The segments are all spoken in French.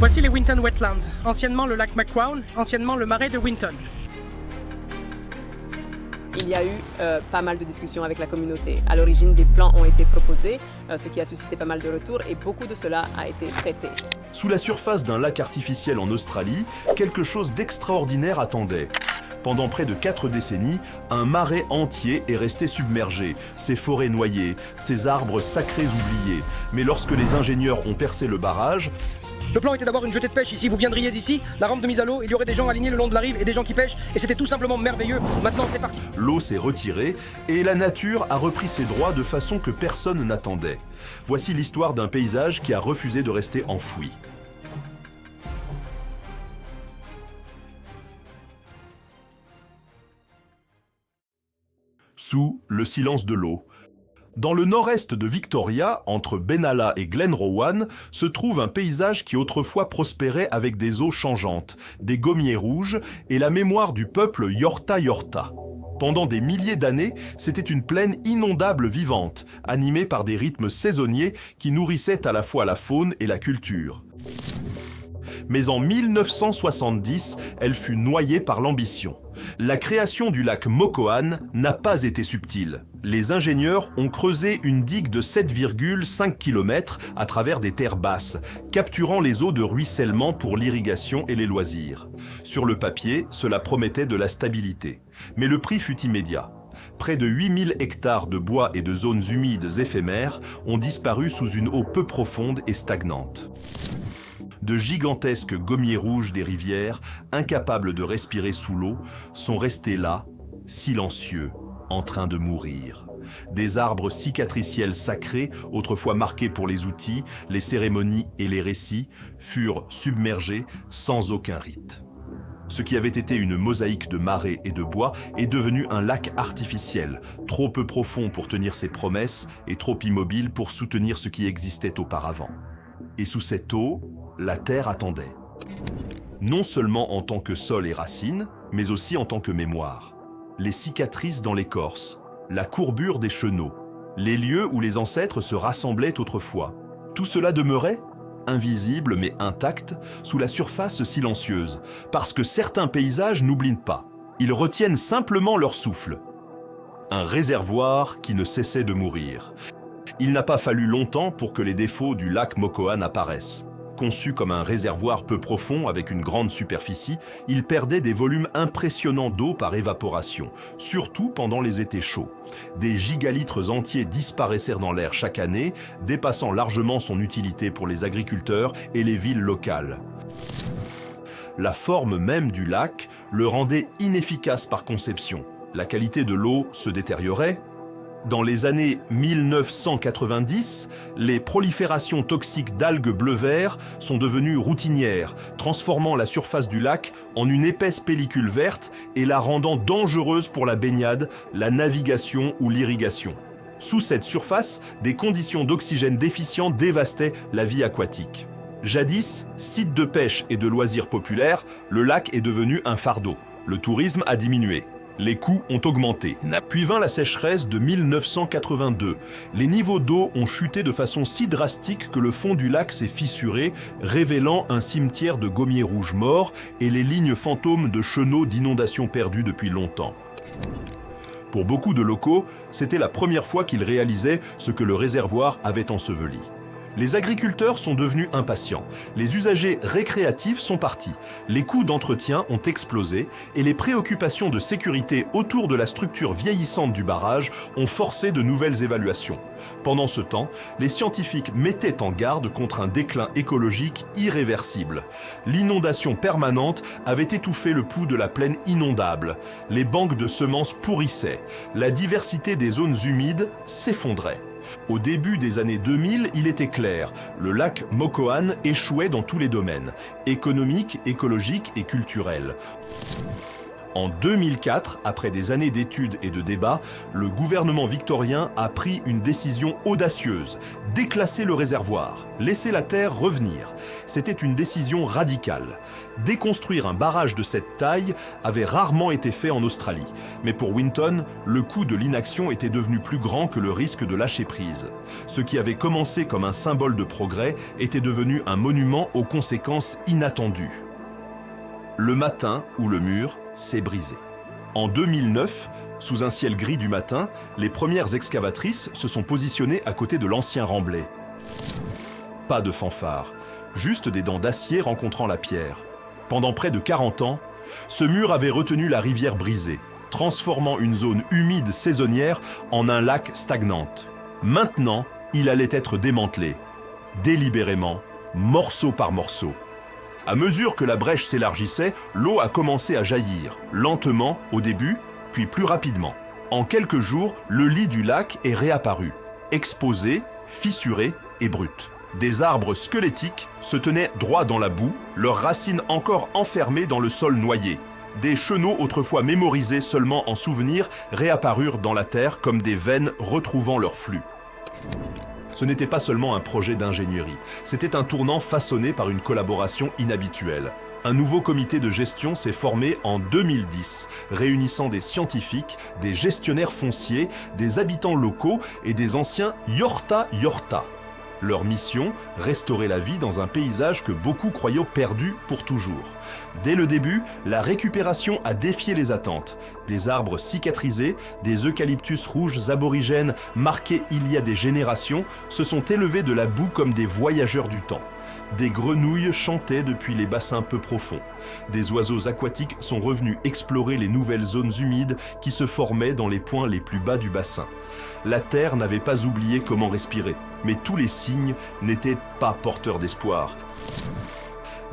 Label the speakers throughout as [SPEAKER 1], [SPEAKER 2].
[SPEAKER 1] Voici les Winton Wetlands, anciennement le lac McQuown, anciennement le marais de Winton.
[SPEAKER 2] Il y a eu pas mal de discussions avec la communauté. À l'origine, des plans ont été proposés, ce qui a suscité pas mal de retours et beaucoup de cela a été traité.
[SPEAKER 3] Sous la surface d'un lac artificiel en Australie, quelque chose d'extraordinaire attendait. Pendant près de 4 décennies, un marais entier est resté submergé, ses forêts noyées, ses arbres sacrés oubliés. Mais lorsque les ingénieurs ont percé le barrage,
[SPEAKER 1] Le plan était d'avoir une jetée de pêche ici, vous viendriez ici, la rampe de mise à l'eau, il y aurait des gens alignés le long de la rive et des gens qui pêchent, et c'était tout simplement merveilleux. Maintenant c'est parti.
[SPEAKER 3] l'eau s'est retirée et la nature a repris ses droits de façon que personne n'attendait. Voici l'histoire d'un paysage qui a refusé de rester enfoui. Sous le silence de l'eau. Dans le nord-est de Victoria, entre Benalla et Glenrowan, se trouve un paysage qui autrefois prospérait avec des eaux changeantes, des gommiers rouges et la mémoire du peuple Yorta Yorta. Pendant des milliers d'années, c'était une plaine inondable vivante, animée par des rythmes saisonniers qui nourrissaient à la fois la faune et la culture. Mais en 1970, elle fut noyée par l'ambition. La création du lac Mokoan n'a pas été subtile. Les ingénieurs ont creusé une digue de 7,5 km à travers des terres basses, capturant les eaux de ruissellement pour l'irrigation et les loisirs. Sur le papier, cela promettait de la stabilité. Mais le prix fut immédiat. Près de 8000 hectares de bois et de zones humides éphémères ont disparu sous une eau peu profonde et stagnante. De gigantesques gommiers rouges des rivières, incapables de respirer sous l'eau, sont restés là, silencieux, en train de mourir. Des arbres cicatriciels sacrés, autrefois marqués pour les outils, les cérémonies et les récits, furent submergés sans aucun rite. Ce qui avait été une mosaïque de marais et de bois est devenu un lac artificiel, trop peu profond pour tenir ses promesses et trop immobile pour soutenir ce qui existait auparavant. Et sous cette eau, la terre attendait. Non seulement en tant que sol et racines, mais aussi en tant que mémoire. Les cicatrices dans l'écorce, la courbure des chenaux, les lieux où les ancêtres se rassemblaient autrefois. Tout cela demeurait, invisible mais intact, sous la surface silencieuse, parce que certains paysages n'oublient pas. Ils retiennent simplement leur souffle. Un réservoir qui ne cessait de mourir. Il n'a pas fallu longtemps pour que les défauts du lac Mokoan apparaissent. Conçu comme un réservoir peu profond avec une grande superficie, il perdait des volumes impressionnants d'eau par évaporation, surtout pendant les étés chauds. Des gigalitres entiers disparaissaient dans l'air chaque année, dépassant largement son utilité pour les agriculteurs et les villes locales. La forme même du lac le rendait inefficace par conception. La qualité de l'eau se détériorait. Dans les années 1990, les proliférations toxiques d'algues bleu-vert sont devenues routinières, transformant la surface du lac en une épaisse pellicule verte et la rendant dangereuse pour la baignade, la navigation ou l'irrigation. Sous cette surface, des conditions d'oxygène déficients dévastaient la vie aquatique. Jadis, site de pêche et de loisirs populaires, le lac est devenu un fardeau. Le tourisme a diminué. Les coûts ont augmenté. Puis vint la sécheresse de 1982. Les niveaux d'eau ont chuté de façon si drastique que le fond du lac s'est fissuré, révélant un cimetière de gommiers rouges morts et les lignes fantômes de chenaux d'inondations perdues depuis longtemps. Pour beaucoup de locaux, c'était la première fois qu'ils réalisaient ce que le réservoir avait enseveli. Les agriculteurs sont devenus impatients, les usagers récréatifs sont partis, les coûts d'entretien ont explosé et les préoccupations de sécurité autour de la structure vieillissante du barrage ont forcé de nouvelles évaluations. Pendant ce temps, les scientifiques mettaient en garde contre un déclin écologique irréversible. L'inondation permanente avait étouffé le pouls de la plaine inondable, les banques de semences pourrissaient, la diversité des zones humides s'effondrait. Au début des années 2000, il était clair, le lac Mokoan échouait dans tous les domaines, économiques, écologiques et culturels. En 2004, après des années d'études et de débats, le gouvernement victorien a pris une décision audacieuse, déclasser le réservoir, laisser la terre revenir. C'était une décision radicale. Déconstruire un barrage de cette taille avait rarement été fait en Australie. Mais pour Winton, le coût de l'inaction était devenu plus grand que le risque de lâcher prise. Ce qui avait commencé comme un symbole de progrès était devenu un monument aux conséquences inattendues. Le matin où le mur s'est brisé. En 2009, sous un ciel gris du matin, les premières excavatrices se sont positionnées à côté de l'ancien remblai. Pas de fanfare, juste des dents d'acier rencontrant la pierre. Pendant près de 40 ans, ce mur avait retenu la rivière brisée, transformant une zone humide saisonnière en un lac stagnante. Maintenant, il allait être démantelé, délibérément, morceau par morceau. À mesure que la brèche s'élargissait, l'eau a commencé à jaillir, lentement au début, puis plus rapidement. En quelques jours, le lit du lac est réapparu, exposé, fissuré et brut. Des arbres squelettiques se tenaient droits dans la boue, leurs racines encore enfermées dans le sol noyé. Des chenaux autrefois mémorisés seulement en souvenir réapparurent dans la terre comme des veines retrouvant leur flux. Ce n'était pas seulement un projet d'ingénierie, c'était un tournant façonné par une collaboration inhabituelle. Un nouveau comité de gestion s'est formé en 2010, réunissant des scientifiques, des gestionnaires fonciers, des habitants locaux et des anciens Yorta. Leur mission, restaurer la vie dans un paysage que beaucoup croyaient perdu pour toujours. Dès le début, la récupération a défié les attentes. Des arbres cicatrisés, des eucalyptus rouges aborigènes marqués il y a des générations, se sont élevés de la boue comme des voyageurs du temps. Des grenouilles chantaient depuis les bassins peu profonds. Des oiseaux aquatiques sont revenus explorer les nouvelles zones humides qui se formaient dans les points les plus bas du bassin. La terre n'avait pas oublié comment respirer, mais tous les signes n'étaient pas porteurs d'espoir.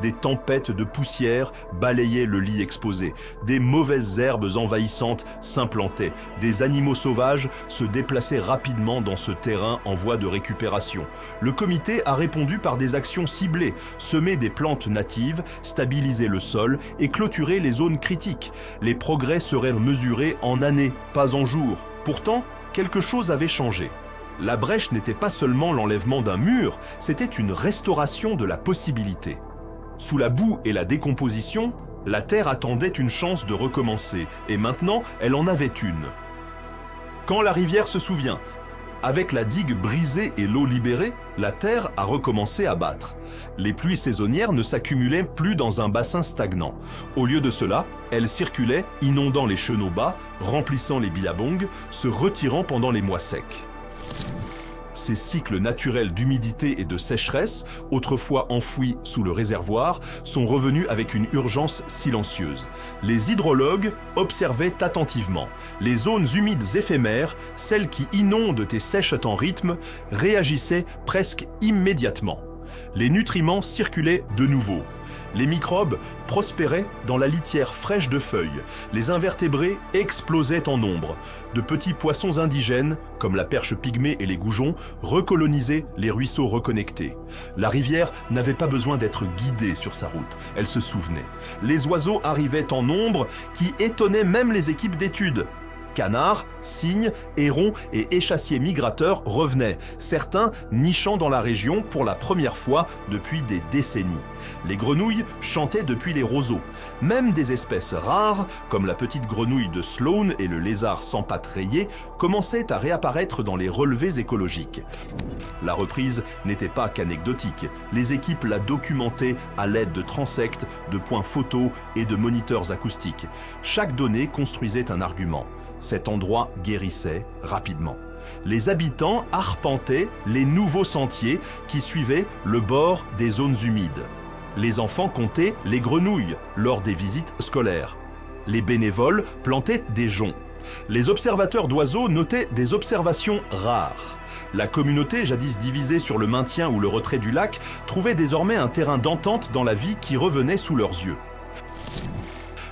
[SPEAKER 3] Des tempêtes de poussière balayaient le lit exposé, des mauvaises herbes envahissantes s'implantaient, des animaux sauvages se déplaçaient rapidement dans ce terrain en voie de récupération. Le comité a répondu par des actions ciblées, semer des plantes natives, stabiliser le sol et clôturer les zones critiques. Les progrès seraient mesurés en années, pas en jours. Pourtant, quelque chose avait changé. La brèche n'était pas seulement l'enlèvement d'un mur, c'était une restauration de la possibilité. Sous la boue et la décomposition, la Terre attendait une chance de recommencer, et maintenant, elle en avait une. Quand la rivière se souvient, avec la digue brisée et l'eau libérée, la Terre a recommencé à battre. Les pluies saisonnières ne s'accumulaient plus dans un bassin stagnant. Au lieu de cela, elles circulaient, inondant les chenaux bas, remplissant les billabongs, se retirant pendant les mois secs. Ces cycles naturels d'humidité et de sécheresse, autrefois enfouis sous le réservoir, sont revenus avec une urgence silencieuse. Les hydrologues observaient attentivement. Les zones humides éphémères, celles qui inondent et sèchent en rythme, réagissaient presque immédiatement. Les nutriments circulaient de nouveau. Les microbes prospéraient dans la litière fraîche de feuilles. Les invertébrés explosaient en nombre. De petits poissons indigènes, comme la perche pygmée et les goujons, recolonisaient les ruisseaux reconnectés. La rivière n'avait pas besoin d'être guidée sur sa route. Elle se souvenait. Les oiseaux arrivaient en nombre qui étonnaient même les équipes d'études. Canards, cygnes, hérons et échassiers migrateurs revenaient, certains nichant dans la région pour la première fois depuis des décennies. Les grenouilles chantaient depuis les roseaux. Même des espèces rares, comme la petite grenouille de Sloane et le lézard sans pattes rayées, commençaient à réapparaître dans les relevés écologiques. La reprise n'était pas qu'anecdotique. Les équipes la documentaient à l'aide de transects, de points photos et de moniteurs acoustiques. Chaque donnée construisait un argument. Cet endroit guérissait rapidement. Les habitants arpentaient les nouveaux sentiers qui suivaient le bord des zones humides. Les enfants comptaient les grenouilles lors des visites scolaires. Les bénévoles plantaient des joncs. Les observateurs d'oiseaux notaient des observations rares. La communauté, jadis divisée sur le maintien ou le retrait du lac, trouvait désormais un terrain d'entente dans la vie qui revenait sous leurs yeux.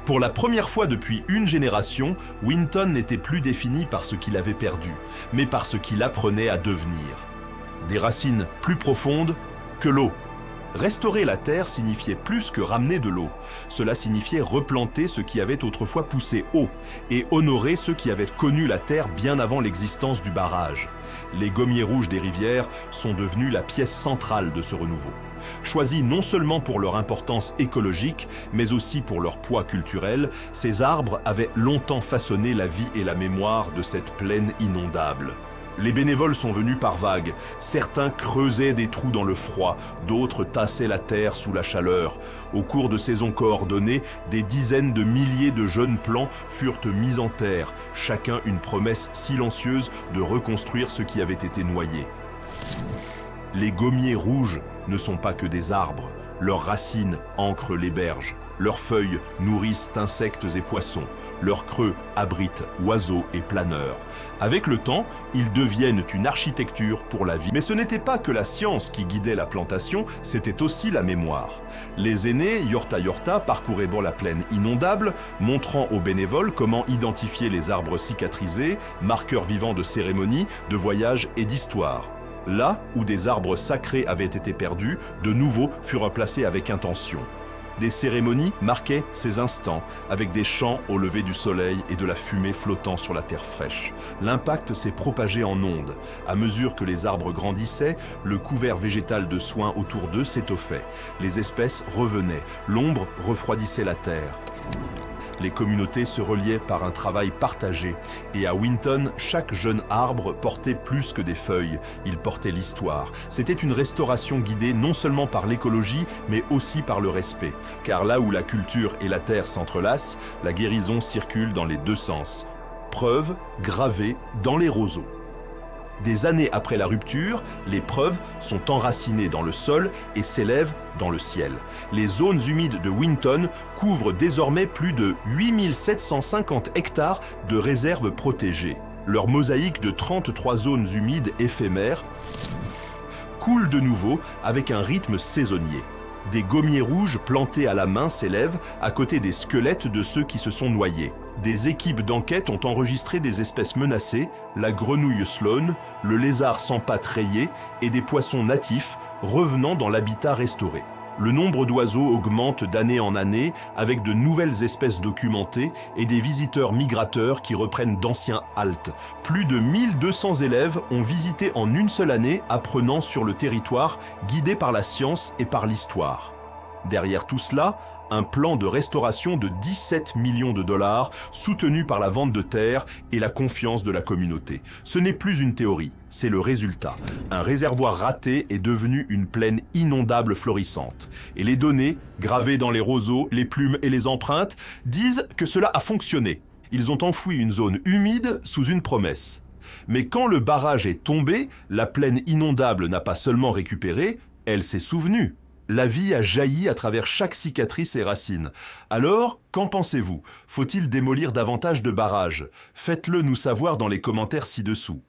[SPEAKER 3] Pour la première fois depuis une génération, Winton n'était plus défini par ce qu'il avait perdu, mais par ce qu'il apprenait à devenir. Des racines plus profondes que l'eau. Restaurer la terre signifiait plus que ramener de l'eau. Cela signifiait replanter ce qui avait autrefois poussé haut et honorer ceux qui avaient connu la terre bien avant l'existence du barrage. Les gommiers rouges des rivières sont devenus la pièce centrale de ce renouveau. Choisis non seulement pour leur importance écologique, mais aussi pour leur poids culturel, ces arbres avaient longtemps façonné la vie et la mémoire de cette plaine inondable. Les bénévoles sont venus par vagues. Certains creusaient des trous dans le froid, d'autres tassaient la terre sous la chaleur. Au cours de saisons coordonnées, des dizaines de milliers de jeunes plants furent mis en terre, chacun une promesse silencieuse de reconstruire ce qui avait été noyé. Les gommiers rouges ne sont pas que des arbres. Leurs racines ancrent les berges. Leurs feuilles nourrissent insectes et poissons. Leurs creux abritent oiseaux et planeurs. Avec le temps, ils deviennent une architecture pour la vie. Mais ce n'était pas que la science qui guidait la plantation, c'était aussi la mémoire. Les aînés, Yorta Yorta, parcouraient la plaine inondable, montrant aux bénévoles comment identifier les arbres cicatrisés, marqueurs vivants de cérémonies, de voyages et d'histoire. Là où des arbres sacrés avaient été perdus, de nouveaux furent placés avec intention. Des cérémonies marquaient ces instants, avec des chants au lever du soleil et de la fumée flottant sur la terre fraîche. L'impact s'est propagé en ondes. À mesure que les arbres grandissaient, le couvert végétal de soins autour d'eux s'étoffait. Les espèces revenaient, l'ombre refroidissait la terre. Les communautés se reliaient par un travail partagé. Et à Winton, chaque jeune arbre portait plus que des feuilles, il portait l'histoire. C'était une restauration guidée non seulement par l'écologie, mais aussi par le respect. Car là où la culture et la terre s'entrelacent, la guérison circule dans les deux sens. Preuve gravée dans les roseaux. Des années après la rupture, les preuves sont enracinées dans le sol et s'élèvent dans le ciel. Les zones humides de Winton couvrent désormais plus de 8750 hectares de réserves protégées. Leur mosaïque de 33 zones humides éphémères coule de nouveau avec un rythme saisonnier. Des gommiers rouges plantés à la main s'élèvent à côté des squelettes de ceux qui se sont noyés. Des équipes d'enquête ont enregistré des espèces menacées, la grenouille Sloan, le lézard sans pattes rayées et des poissons natifs revenant dans l'habitat restauré. Le nombre d'oiseaux augmente d'année en année avec de nouvelles espèces documentées et des visiteurs migrateurs qui reprennent d'anciens haltes. Plus de 1200 élèves ont visité en une seule année, apprenant sur le territoire, guidés par la science et par l'histoire. Derrière tout cela, un plan de restauration de 17 millions de dollars soutenu par la vente de terre et la confiance de la communauté. Ce n'est plus une théorie, c'est le résultat. Un réservoir raté est devenu une plaine inondable florissante. Et les données, gravées dans les roseaux, les plumes et les empreintes, disent que cela a fonctionné. Ils ont enfoui une zone humide sous une promesse. Mais quand le barrage est tombé, la plaine inondable n'a pas seulement récupéré, elle s'est souvenue. La vie a jailli à travers chaque cicatrice et racine. Alors, qu'en pensez-vous? Faut-il démolir davantage de barrages? Faites-le nous savoir dans les commentaires ci-dessous.